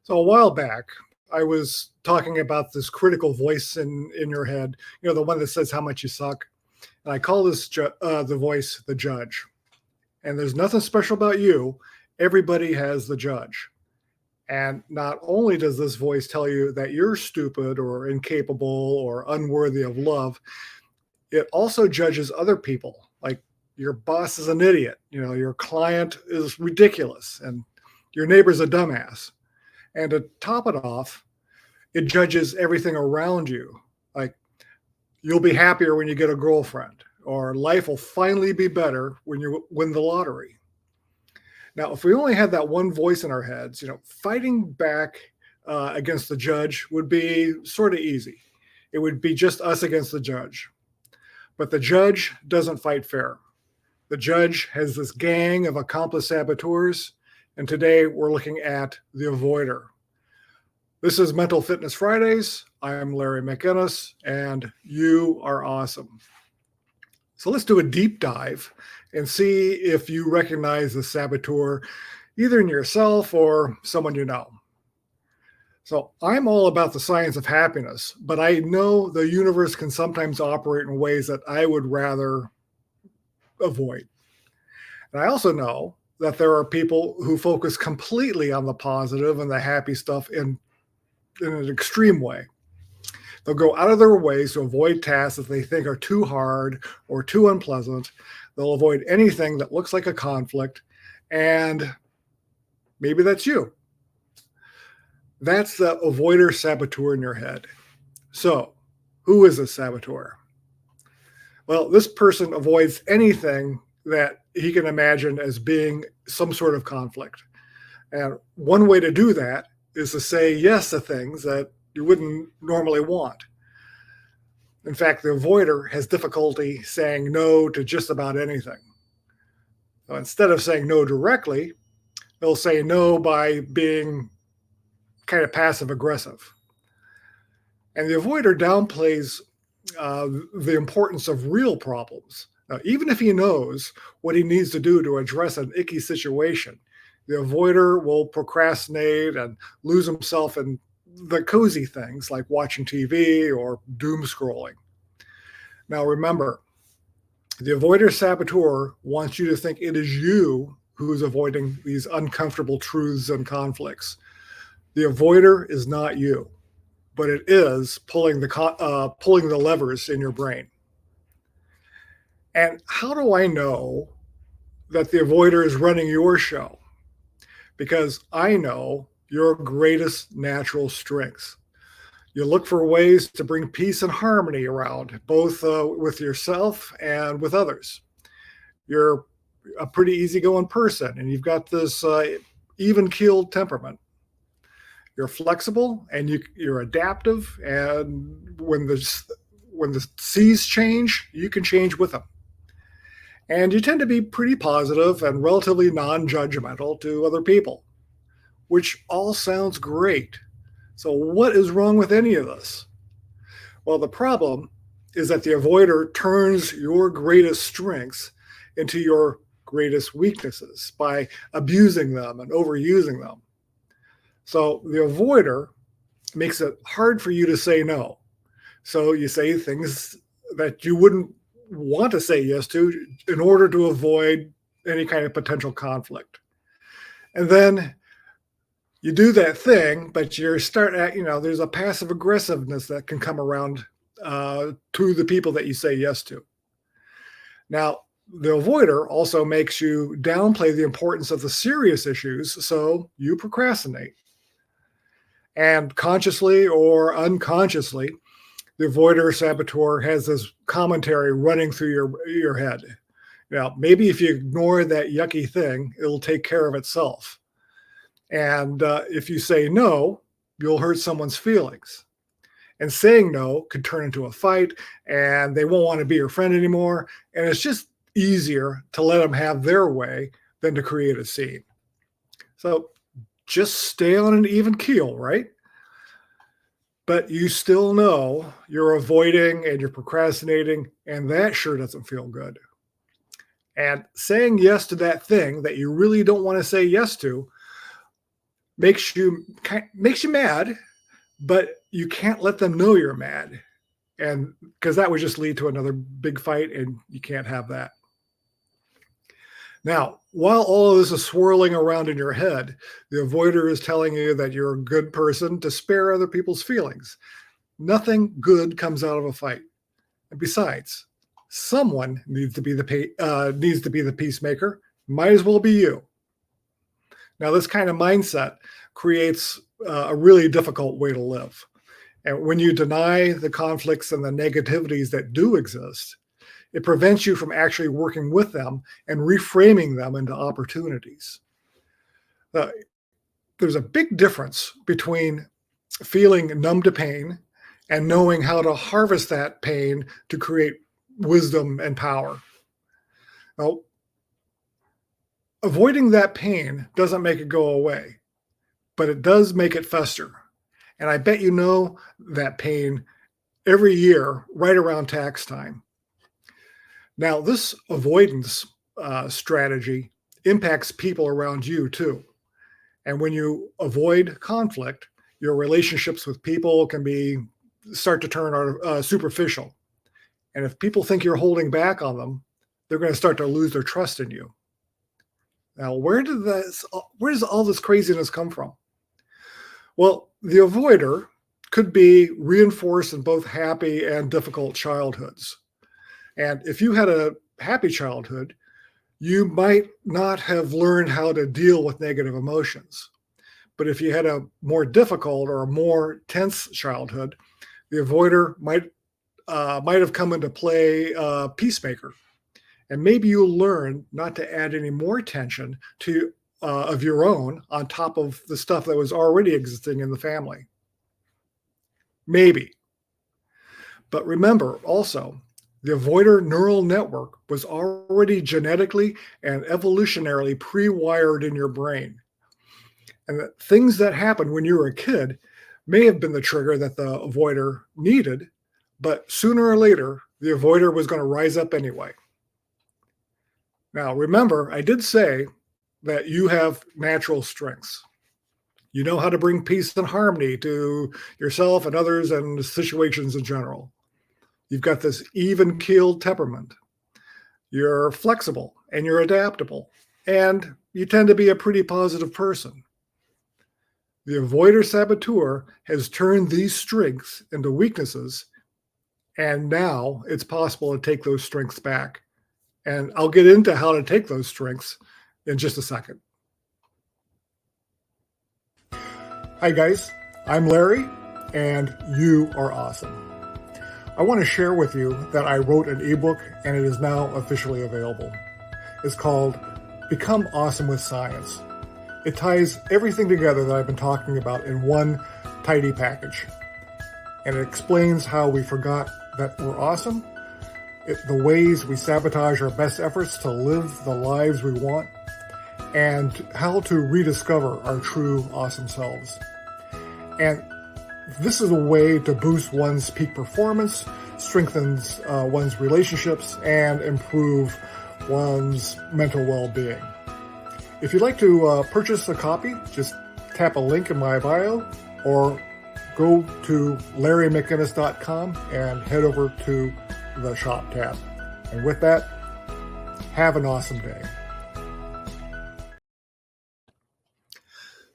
So a while back, I was talking about this critical voice in your head, the one that says how much you suck. And I call this the voice the judge. And there's nothing special about you. Everybody has the judge. And not only does this voice tell you that you're stupid or incapable or unworthy of love, it also judges other people. Like your boss is an idiot, your client is ridiculous, and your neighbor's a dumbass. And to top it off, it judges everything around you. Like you'll be happier when you get a girlfriend, or life will finally be better when you win the lottery. Now, if we only had that one voice in our heads, fighting back against the judge would be sort of easy. It would be just us against the judge. But the judge doesn't fight fair. The judge has this gang of accomplice saboteurs, and today we're looking at the avoider. This is Mental Fitness Fridays. I'm Larry McInnes, and you are awesome. So let's do a deep dive and see if you recognize the saboteur, either in yourself or someone you know. So I'm all about the science of happiness, but I know the universe can sometimes operate in ways that I would rather avoid. And I also know that there are people who focus completely on the positive and the happy stuff in an extreme way. They'll go out of their ways to avoid tasks that they think are too hard or too unpleasant. They'll avoid anything that looks like a conflict. And maybe that's you. That's the avoider saboteur in your head. So, who is a saboteur? Well, this person avoids anything that he can imagine as being some sort of conflict. And one way to do that is to say yes to things that you wouldn't normally want. In fact, the avoider has difficulty saying no to just about anything. So instead of saying no directly, they'll say no by being kind of passive aggressive. And the avoider downplays the importance of real problems. Now, even if he knows what he needs to do to address an icky situation, the avoider will procrastinate and lose himself in the cozy things like watching TV or doom scrolling. Now, remember, the avoider saboteur wants you to think it is you who's avoiding these uncomfortable truths and conflicts. The avoider is not you, but it is pulling the levers in your brain. And how do I know that the avoider is running your show? Because I know your greatest natural strengths. You look for ways to bring peace and harmony around, both with yourself and with others. You're a pretty easygoing person, and you've got this even-keeled temperament. You're flexible and you're adaptive, and when the seas change, you can change with them. And you tend to be pretty positive and relatively non-judgmental to other people, which all sounds great. So what is wrong with any of this? Well, the problem is that the avoider turns your greatest strengths into your greatest weaknesses by abusing them and overusing them. So the avoider makes it hard for you to say no. So you say things that you wouldn't want to say yes to in order to avoid any kind of potential conflict. And then you do that thing, but there's a passive aggressiveness that can come around to the people that you say yes to. Now, the avoider also makes you downplay the importance of the serious issues, so you procrastinate. And consciously or unconsciously, the avoider saboteur has this commentary running through your head. Now, maybe if you ignore that yucky thing, it'll take care of itself. And if you say no, you'll hurt someone's feelings. And saying no could turn into a fight, and they won't want to be your friend anymore. And it's just easier to let them have their way than to create a scene. So just stay on an even keel, right? But you still know you're avoiding and you're procrastinating, and that sure doesn't feel good. And saying yes to that thing that you really don't want to say yes to makes you mad, but you can't let them know you're mad. And because that would just lead to another big fight, and you can't have that. Now, while all of this is swirling around in your head, the avoider is telling you that you're a good person to spare other people's feelings. Nothing good comes out of a fight. And besides, someone needs to be the peacemaker. Might as well be you. Now, this kind of mindset creates a really difficult way to live. And when you deny the conflicts and the negativities that do exist, it prevents you from actually working with them and reframing them into opportunities. There's a big difference between feeling numb to pain and knowing how to harvest that pain to create wisdom and power. Now, avoiding that pain doesn't make it go away, but it does make it fester. And I bet you know that pain every year right around tax time. Now, this avoidance strategy impacts people around you too. And when you avoid conflict, your relationships with people can start to turn superficial. And if people think you're holding back on them, they're going to start to lose their trust in you. Now, where does all this craziness come from? Well, the avoider could be reinforced in both happy and difficult childhoods. And if you had a happy childhood, you might not have learned how to deal with negative emotions. But if you had a more difficult or a more tense childhood, the avoider might have come into play peacemaker. And maybe you'll learn not to add any more tension of your own on top of the stuff that was already existing in the family. Maybe. But remember also, the avoider neural network was already genetically and evolutionarily pre-wired in your brain. And the things that happened when you were a kid may have been the trigger that the avoider needed, but sooner or later, the avoider was going to rise up anyway. Now, remember, I did say that you have natural strengths. You know how to bring peace and harmony to yourself and others and situations in general. You've got this even-keeled temperament. You're flexible and you're adaptable, and you tend to be a pretty positive person. The avoider saboteur has turned these strengths into weaknesses, and now it's possible to take those strengths back. And I'll get into how to take those strengths in just a second. Hi guys, I'm Larry, and you are awesome. I want to share with you that I wrote an ebook and it is now officially available. It's called Become Awesome with Science. It ties everything together that I've been talking about in one tidy package. And it explains how we forgot that we're awesome, the ways we sabotage our best efforts to live the lives we want, and how to rediscover our true awesome selves. And this is a way to boost one's peak performance, strengthens one's relationships, and improve one's mental well-being. If you'd like to purchase a copy, just tap a link in my bio or go to larrymcinnes.com and head over to the shop tab. And with that, have an awesome day.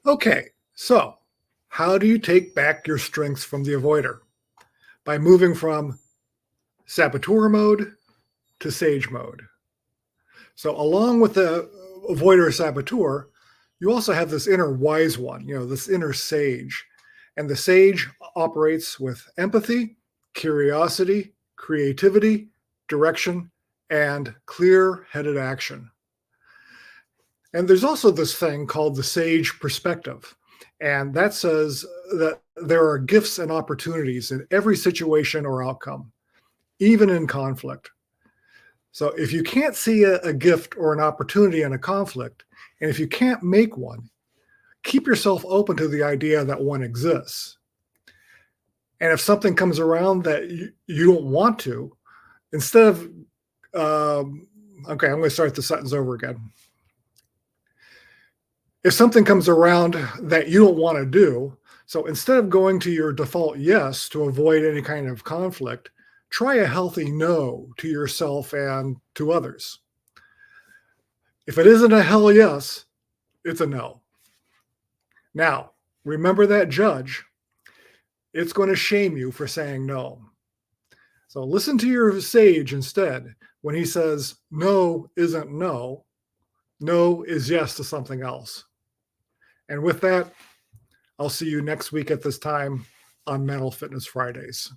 Okay, so how do you take back your strengths from the avoider? By moving from saboteur mode to sage mode. So along with the avoider saboteur, you also have this inner wise one, this inner sage. And the sage operates with empathy, curiosity, creativity, direction, and clear-headed action. And there's also this thing called the sage perspective. And that says that there are gifts and opportunities in every situation or outcome, even in conflict. So if you can't see a gift or an opportunity in a conflict, and if you can't make one, keep yourself open to the idea that one exists. And if something comes around that you don't want to, instead of, okay, I'm going to start the sentence over again. If something comes around that you don't want to do, so instead of going to your default yes to avoid any kind of conflict, try a healthy no to yourself and to others. If it isn't a hell yes, it's a no. Now, remember that judge. It's going to shame you for saying no. So listen to your sage instead. When he says no isn't no, no is yes to something else. And with that, I'll see you next week at this time on Mental Fitness Fridays.